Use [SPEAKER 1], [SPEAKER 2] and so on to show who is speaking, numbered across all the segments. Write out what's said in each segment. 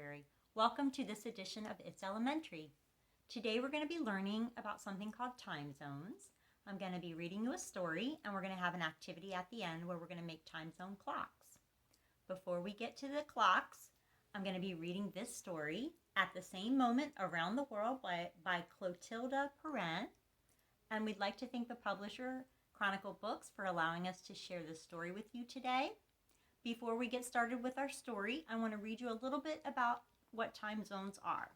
[SPEAKER 1] Library. Welcome to this edition of It's Elementary. Today we're going to be learning about something called time zones. I'm going to be reading you a story and we're going to have an activity at the end where we're going to make time zone clocks. Before we get to the clocks, I'm going to be reading this story, At the Same Moment Around the World by Clotilde Perrin. And we'd like to thank the publisher, Chronicle Books, for allowing us to share this story with you today. Before we get started with our story, I want to read you a little bit about what time zones are.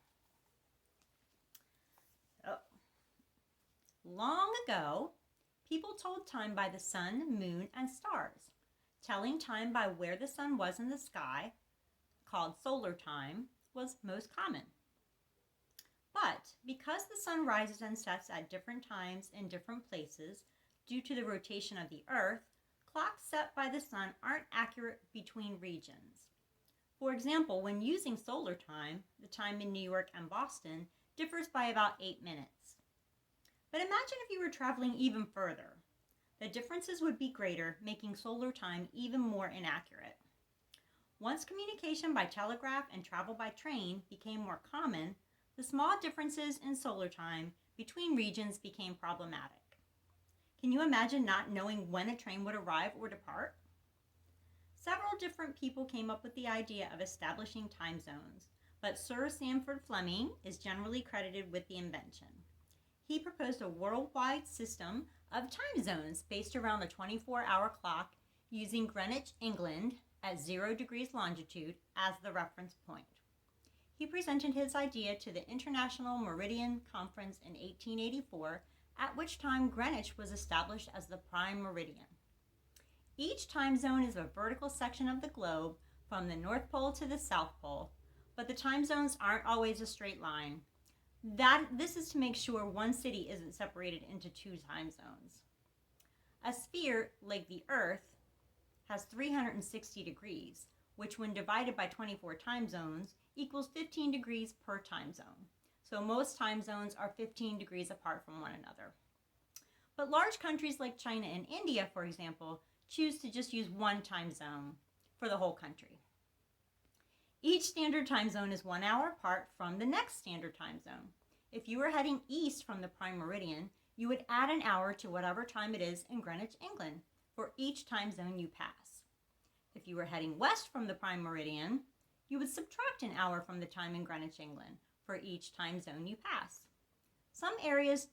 [SPEAKER 1] Long ago, people told time by the sun, moon, and stars. Telling time by where the sun was in the sky, called solar time, was most common. But because the sun rises and sets at different times in different places due to the rotation of the earth, clocks set by the sun aren't accurate between regions. For example, when using solar time, the time in New York and Boston differs by about 8 minutes. But imagine if you were traveling even further. The differences would be greater, making solar time even more inaccurate. Once communication by telegraph and travel by train became more common, the small differences in solar time between regions became problematic. Can you imagine not knowing when a train would arrive or depart? Several different people came up with the idea of establishing time zones, but Sir Sandford Fleming is generally credited with the invention. He proposed a worldwide system of time zones based around the 24-hour clock using Greenwich, England, at 0 degrees longitude as the reference point. He presented his idea to the International Meridian Conference in 1884, at which time Greenwich was established as the prime meridian. Each time zone is a vertical section of the globe from the North Pole to the South Pole, but the time zones aren't always a straight line. This is to make sure one city isn't separated into two time zones. A sphere, like the Earth, has 360 degrees, which when divided by 24 time zones equals 15 degrees per time zone. So most time zones are 15 degrees apart from one another. But large countries like China and India, for example, choose to just use one time zone for the whole country. Each standard time zone is 1 hour apart from the next standard time zone. If you were heading east from the prime meridian, you would add an hour to whatever time it is in Greenwich, England, for each time zone you pass. If you were heading west from the prime meridian, you would subtract an hour from the time in Greenwich, England, for each time zone you pass. Some areas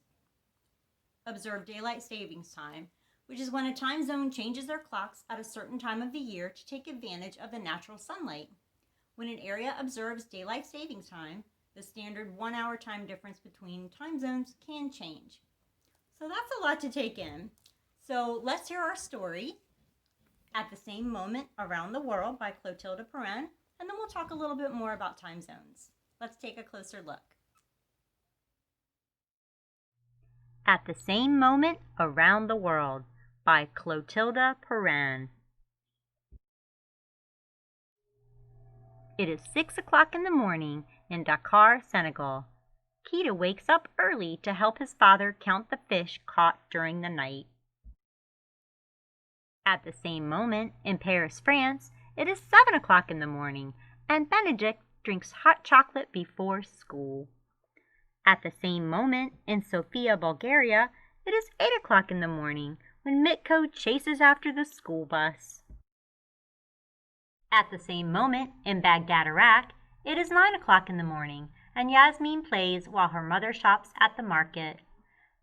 [SPEAKER 1] observe daylight savings time, which is when a time zone changes their clocks at a certain time of the year to take advantage of the natural sunlight. When an area observes daylight savings time, the standard 1 hour time difference between time zones can change. So that's a lot to take in. So let's hear our story, At the Same Moment Around the World by Clotilde Perrin, and then we'll talk a little bit more about time zones. Let's take a closer look. At the Same Moment Around the World by Clotilde Perrin. It is 6 o'clock in the morning in Dakar, Senegal. Kita wakes up early to help his father count the fish caught during the night. At the same moment in Paris, France, it is 7 o'clock in the morning, and Benedict drinks hot chocolate before school. At the same moment in Sofia, Bulgaria, it is 8 o'clock in the morning when Mitko chases after the school bus. At the same moment in Baghdad, Iraq, it is 9 o'clock in the morning and Yasmin plays while her mother shops at the market.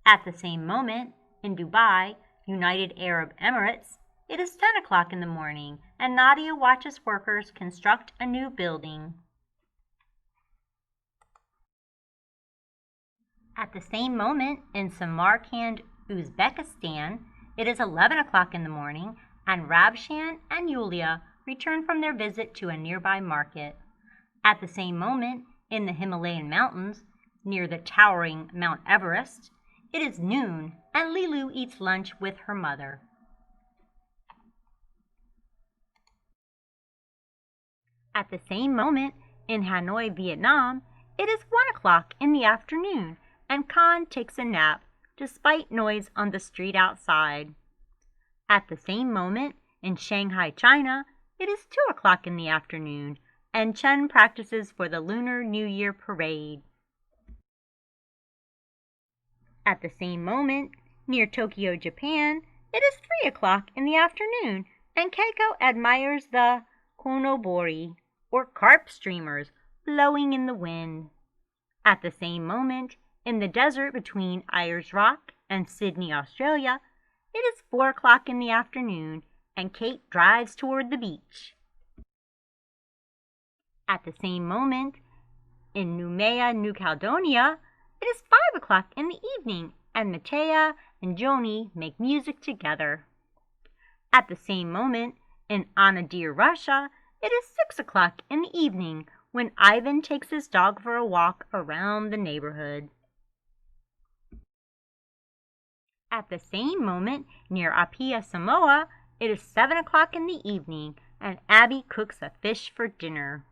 [SPEAKER 1] At the same moment in Dubai, United Arab Emirates, it is 10 o'clock in the morning and Nadia watches workers construct a new building. At the same moment in Samarkand, Uzbekistan, it is 11 o'clock in the morning and Rabshan and Yulia return from their visit to a nearby market. At the same moment in the Himalayan mountains, near the towering Mount Everest, it is noon and Lilu eats lunch with her mother. At the same moment in Hanoi, Vietnam, it is 1 o'clock in the afternoon and Khan takes a nap despite noise on the street outside. At the same moment in Shanghai, China, it is 2 o'clock in the afternoon and Chun practices for the Lunar New Year parade. At the same moment, near Tokyo, Japan, it is 3 o'clock in the afternoon, and Keiko admires the konobori, or carp streamers, blowing in the wind. At the same moment, in the desert between Ayers Rock and Sydney, Australia, it is 4 o'clock in the afternoon, and Kate drives toward the beach. At the same moment, in Noumea, New Caledonia, it is 5 o'clock in the evening, and Matea and Joni make music together. At the same moment, in Anadyr, Russia, it is 6 o'clock in the evening when Ivan takes his dog for a walk around the neighborhood. At the same moment, near Apia, Samoa, it is 7 o'clock in the evening, and Abby cooks a fish for dinner.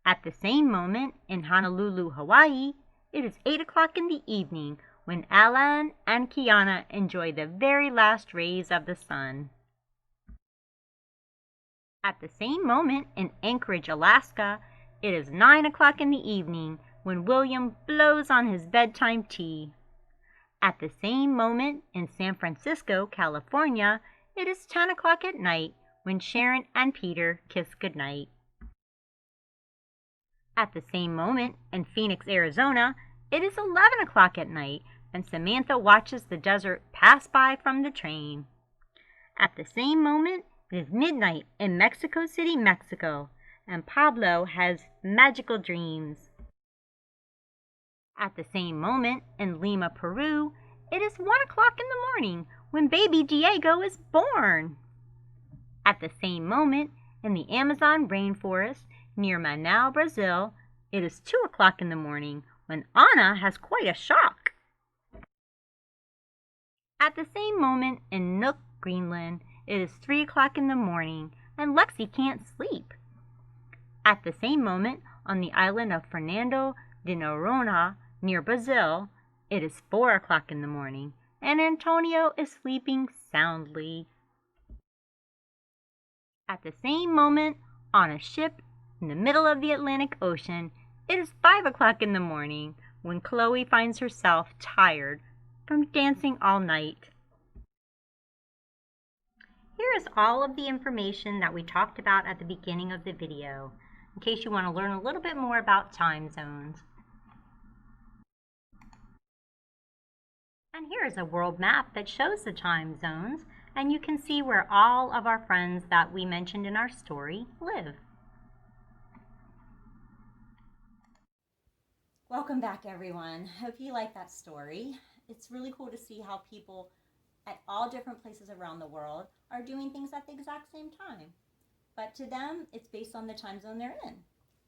[SPEAKER 1] At the same moment, in Honolulu, Hawaii, it is 8 o'clock in the evening when Alan and Kiana enjoy the very last rays of the sun. At the same moment, in Anchorage, Alaska, it is 9 o'clock in the evening when William blows on his bedtime tea. At the same moment, in San Francisco, California, it is 10 o'clock at night when Sharon and Peter kiss goodnight. At the same moment, in Phoenix, Arizona, it is 11 o'clock at night and Samantha watches the desert pass by from the train. At the same moment, it is midnight in Mexico City, Mexico, and Pablo has magical dreams. At the same moment, in Lima, Peru, it is 1 o'clock in the morning when baby Diego is born. At the same moment, in the Amazon rainforest near Manaus, Brazil, it is 2 o'clock in the morning when Anna has quite a shock. At the same moment, in Nuuk, Greenland, it is 3 o'clock in the morning and Lexi can't sleep. At the same moment, on the island of Fernando de Noronha near Brazil, it is 4 o'clock in the morning and Antonio is sleeping soundly. At the same moment, on a ship in the middle of the Atlantic Ocean, it is 5 o'clock in the morning when Chloe finds herself tired from dancing all night. Here is all of the information that we talked about at the beginning of the video, in case you want to learn a little bit more about time zones. And here is a world map that shows the time zones, and you can see where all of our friends that we mentioned in our story live. Welcome back, everyone. Hope you like that story. It's really cool to see how people at all different places around the world are doing things at the exact same time. But to them, it's based on the time zone they're in.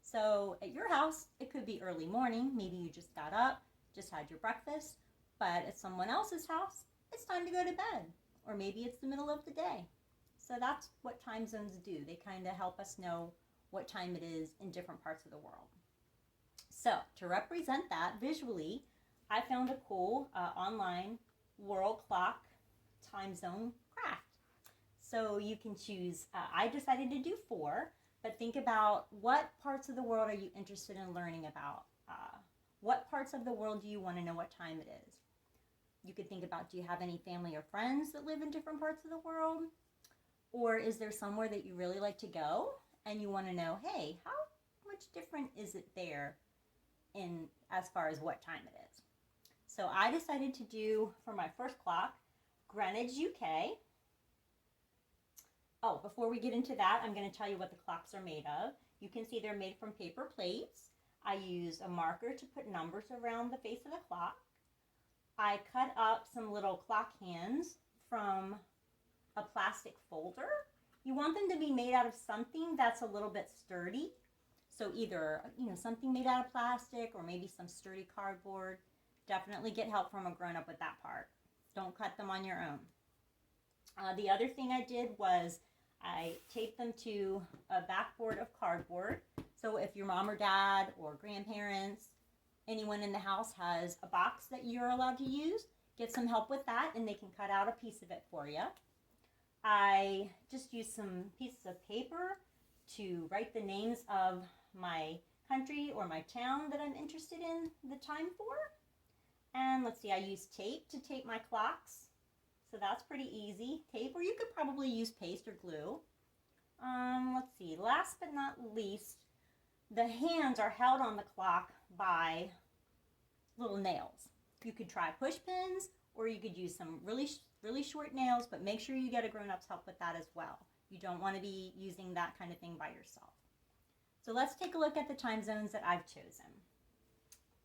[SPEAKER 1] So at your house, it could be early morning. Maybe you just got up, just had your breakfast. But at someone else's house, it's time to go to bed. Or maybe it's the middle of the day. So that's what time zones do. They kind of help us know what time it is in different parts of the world. So to represent that visually, I found a cool online world clock time zone craft. So you can choose, I decided to do 4, but think about what parts of the world are you interested in learning about? What parts of the world do you want to know what time it is? You could think about, do you have any family or friends that live in different parts of the world? Or is there somewhere that you really like to go and you want to know, hey, how much different is it there in as far as what time it is? So I decided to do, for my first clock, Greenwich, UK. Oh, before we get into that, I'm going to tell you what the clocks are made of. You can see they're made from paper plates. I used a marker to put numbers around the face of the clock. I cut up some little clock hands from a plastic folder. You want them to be made out of something that's a little bit sturdy. So either, something made out of plastic or maybe some sturdy cardboard. Definitely get help from a grown-up with that part. Don't cut them on your own. The other thing I did was I taped them to a backboard of cardboard. So if your mom or dad or grandparents, anyone in the house has a box that you're allowed to use, get some help with that and they can cut out a piece of it for you. I just used some pieces of paper to write the names of my country or my town that I'm interested in the time for. And let's see, I use tape to tape my clocks. So that's pretty easy. Tape, or you could probably use paste or glue. Let's see, last but not least, the hands are held on the clock by little nails. You could try push pins, or you could use some really short nails, but make sure you get a grown-up's help with that as well. You don't want to be using that kind of thing by yourself. So let's take a look at the time zones that I've chosen.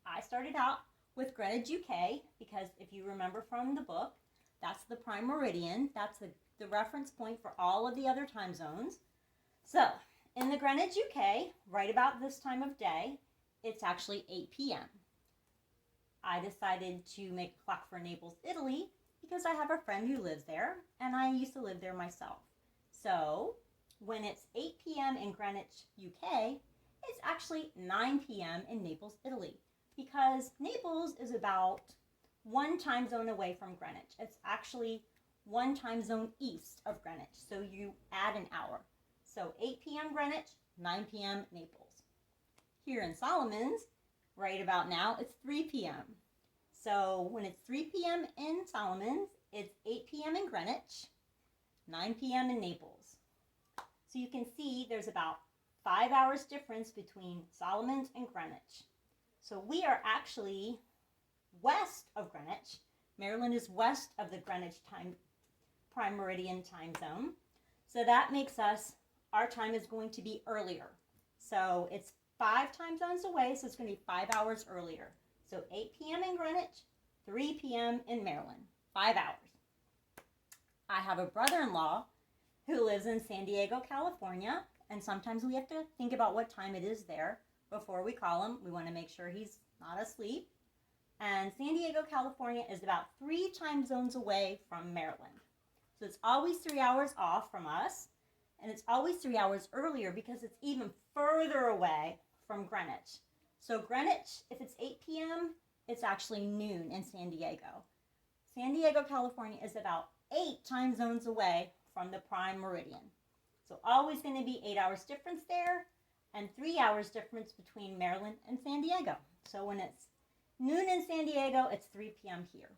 [SPEAKER 1] I started out with Greenwich, UK, because if you remember from the book, that's the prime meridian. That's the reference point for all of the other time zones. So in the Greenwich, UK, right about this time of day, it's actually 8 p.m. I decided to make a clock for Naples, Italy, because I have a friend who lives there, and I used to live there myself. So when it's 8 p.m. in Greenwich, UK, it's actually 9 p.m. in Naples, Italy, because Naples is about one time zone away from Greenwich. It's actually one time zone east of Greenwich, so you add an hour. So 8 p.m. Greenwich, 9 p.m. Naples. Here in Solomon's, right about now, it's 3 p.m. So when it's 3 p.m. in Solomon's, it's 8 p.m. in Greenwich, 9 p.m. in Naples. So you can see there's about 5 hours difference between Solomon's and Greenwich. So we are actually west of Greenwich. Maryland is west of the Greenwich prime meridian time zone. So that makes our time is going to be earlier. So it's 5 time zones away, so it's going to be 5 hours earlier. So 8 p.m. in Greenwich, 3 p.m. in Maryland, 5 hours. I have a brother-in-law who lives in San Diego, California, and sometimes we have to think about what time it is there before we call him. We want to make sure he's not asleep. And San Diego, California is about 3 time zones away from Maryland. So it's always 3 hours off from us, and it's always 3 hours earlier because it's even further away from Greenwich. So Greenwich, if it's 8 p.m., it's actually noon in San Diego. San Diego, California is about 8 time zones away from the prime meridian. So always going to be 8 hours difference there and 3 hours difference between Maryland and San Diego. So when it's noon in San Diego, it's 3 p.m. here.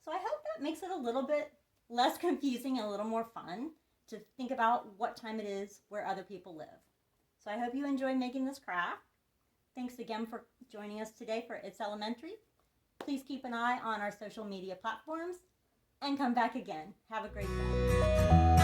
[SPEAKER 1] So I hope that makes it a little bit less confusing and a little more fun to think about what time it is where other people live. So I hope you enjoyed making this craft. Thanks again for joining us today for It's Elementary. Please keep an eye on our social media platforms and come back again. Have a great day.